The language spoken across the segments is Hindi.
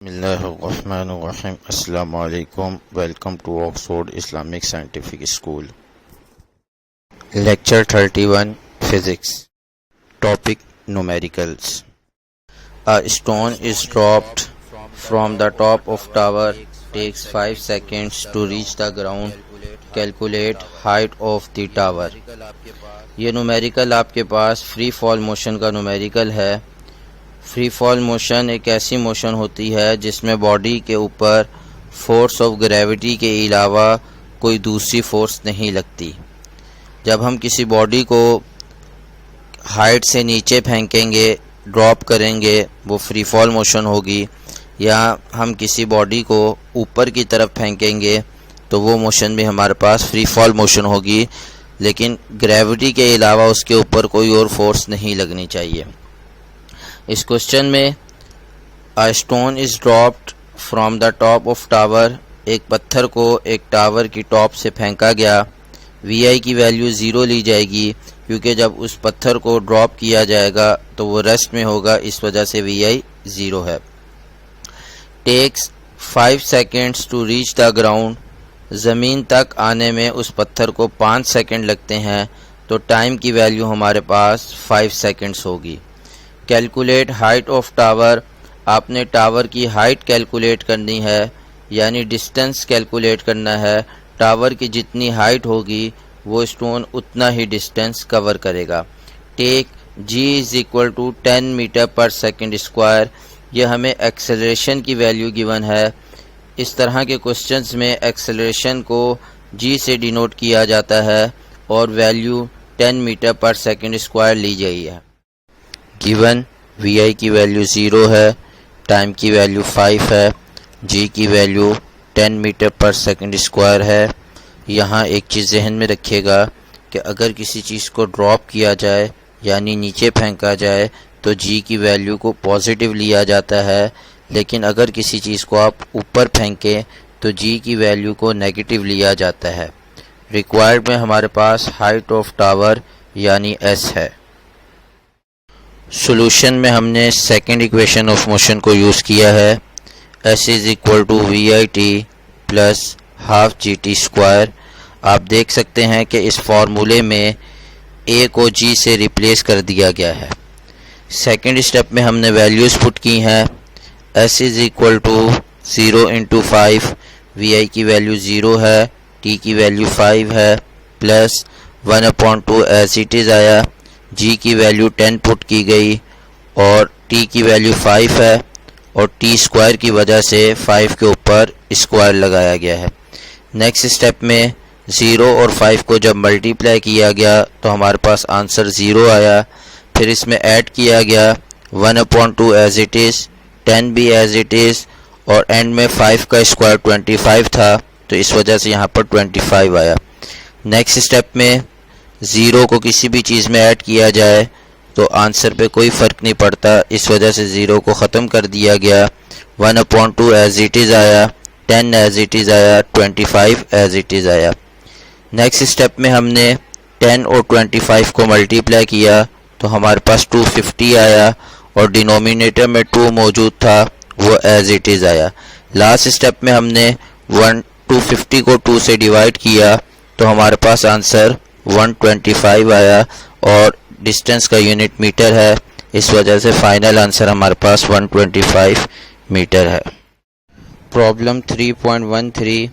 बिस्मिल्लाहिर्रहमानिर्रहीम। अस्सलाम वालेकुम। Welcome to Oxford Islamic scientific school. Lecture 31 physics. Topic numericals. A stone is dropped from the top of tower, takes 5 seconds to reach the ground. Calculate height of the tower. ये न्यूमेरिकल आपके पास फ्री फॉल मोशन का न्यूमेरिकल है। फ्री फॉल मोशन एक ऐसी मोशन होती है जिसमें बॉडी के ऊपर फोर्स ऑफ ग्रेविटी के अलावा कोई दूसरी फोर्स नहीं लगती। जब हम किसी बॉडी को हाइट से नीचे फेंकेंगे, ड्रॉप करेंगे, वो फ्री फॉल मोशन होगी। या हम किसी बॉडी को ऊपर की तरफ फेंकेंगे तो वो मोशन भी हमारे पास फ्री फॉल मोशन होगी, लेकिन ग्रेविटी के अलावा उसके ऊपर कोई और फोर्स नहीं लगनी चाहिए। इस क्वेश्चन में अ stone is dropped from the top of tower, एक पत्थर को एक टावर की टॉप से फेंका गया। वी की वैल्यू 0 ली जाएगी क्योंकि जब उस पत्थर को ड्रॉप किया जाएगा तो वो रेस्ट में होगा, इस वजह से वी 0 है। Takes 5 seconds to reach the ground, ज़मीन तक आने में उस पत्थर को 5 सेकेंड लगते हैं, तो टाइम की वैल्यू हमारे पास 5 सेकेंड्स होगी। कैलकुलेट हाइट ऑफ टावर, आपने टावर की हाइट कैलकुलेट करनी है, यानी डिस्टेंस कैलकुलेट करना है। टावर की जितनी हाइट होगी वो स्टोन उतना ही डिस्टेंस कवर करेगा। Take G is equal to 10 metre पर सेकेंड स्क्वायर, ये हमें एक्सेलरेशन की वैल्यू गिवन है। इस तरह के क्वेश्चंस में एक्सेलरेशन को जी से डिनोट किया जाता है और वैल्यू 10 मीटर पर सेकेंड स्क्वायर ली गई है। गिवन वी की वैल्यू 0 है, टाइम की वैल्यू 5 है, जी की वैल्यू 10 मीटर पर सेकेंड स्क्वायर है। यहाँ एक चीज़ जहन में रखिएगा कि अगर किसी चीज़ को ड्रॉप किया जाए यानी नीचे फेंका जाए तो जी की वैल्यू को पॉजिटिव लिया जाता है, लेकिन अगर किसी चीज़ को आप ऊपर फेंकें तो जी की वैल्यू को नेगेटिव लिया जाता है। रिक्वायर्ड में हमारे पास हाइट ऑफ टावर यानी एस है। सॉल्यूशन में हमने सेकंड इक्वेशन ऑफ मोशन को यूज़ किया है। S is equal to V I T plus half G T square. आप देख सकते हैं कि इस फार्मूले में ए को जी से रिप्लेस कर दिया गया है। सेकंड स्टेप में हमने वैल्यूज़ पुट की हैं। S is equal to 0 into 5, V I की वैल्यू 0 है, टी की वैल्यू 5 है, प्लस 1/2 एज इट इज़ आया। जी की वैल्यू 10 पुट की गई और टी की वैल्यू 5 है और टी स्क्वायर की वजह से 5 के ऊपर स्क्वायर लगाया गया है। नेक्स्ट स्टेप में 0 और 5 को जब मल्टीप्लाई किया गया तो हमारे पास आंसर 0 आया। फिर इसमें ऐड किया गया 1/2 एज इट इज़, 10 भी एज इट इज़ और एंड में 5 का स्क्वायर 25 था, तो इस वजह से यहाँ पर 25 आया। नेक्स्ट स्टेप में 0 को किसी भी चीज़ में ऐड किया जाए तो आंसर पे कोई फ़र्क नहीं पड़ता, इस वजह से 0 को ख़त्म कर दिया गया। 1/2 एज इट इज़ आया, 10 एज इट इज़ आया, 25 एज इट इज़ आया। नेक्स्ट स्टेप में हमने 10 और 25 को मल्टीप्लाई किया तो हमारे पास 250 आया और डिनोमिनेटर में 2 मौजूद था, वो एज इट इज़ आया। लास्ट स्टेप में हमने 250 को 2 से डिवाइड किया तो हमारे पास आंसर 125 आया और डिस्टेंस का यूनिट मीटर है, इस वजह से फाइनल आंसर हमारे पास 125 मीटर है। प्रॉब्लम 3.13,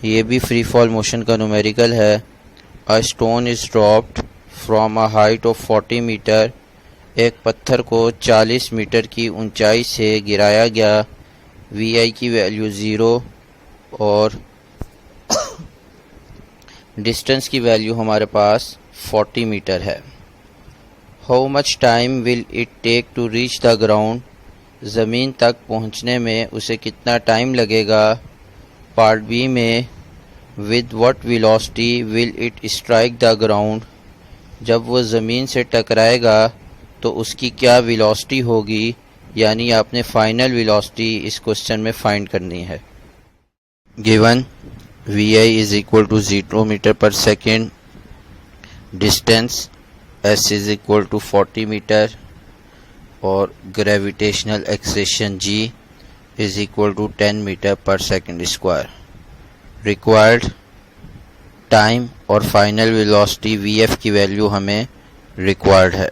ये भी फ्री फॉल मोशन का न्यूमेरिकल है। A stone is dropped from a height of 40 metre, एक पत्थर को 40 मीटर की ऊंचाई से गिराया गया। वी आई की वैल्यू 0 और डिस्टेंस की वैल्यू हमारे पास 40 मीटर है। How much time will it take to reach the ground, ज़मीन तक पहुंचने में उसे कितना टाइम लगेगा। पार्ट बी में with what velocity will it strike the ground, जब वो ज़मीन से टकराएगा तो उसकी क्या वेलोसिटी होगी, यानी आपने फाइनल वेलोसिटी इस क्वेश्चन में फाइंड करनी है। Given V I is equal to 0 metre पर second, distance S is equal to 40 metre और gravitational acceleration G is equal to 10 metre पर सेकंड स्क्वायर। रिक्वायर्ड टाइम और फाइनल वेलोसिटी vf की वैल्यू हमें रिक्वायर्ड है।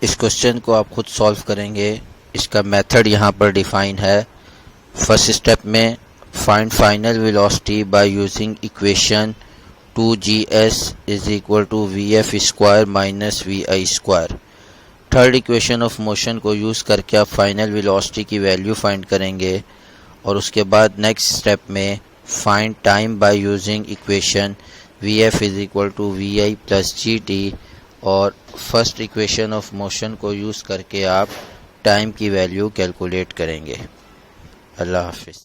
इस क्वेश्चन को आप खुद सॉल्व करेंगे। इसका मेथड यहाँ पर डिफाइन है। फर्स्ट स्टेप में find final velocity by using equation 2gs is equal to vf square minus vi square. Third equation of motion को यूज़ करके आप फाइनल वेलोसिटी की वैल्यू फाइंड करेंगे। और उसके बाद नेक्स्ट स्टेप में find time by using equation vf is equal to vi plus gt। और फर्स्ट इक्वेशन ऑफ मोशन को यूज़ करके आप टाइम की वैल्यू कैलकुलेट करेंगे। अल्लाह हाफिज़।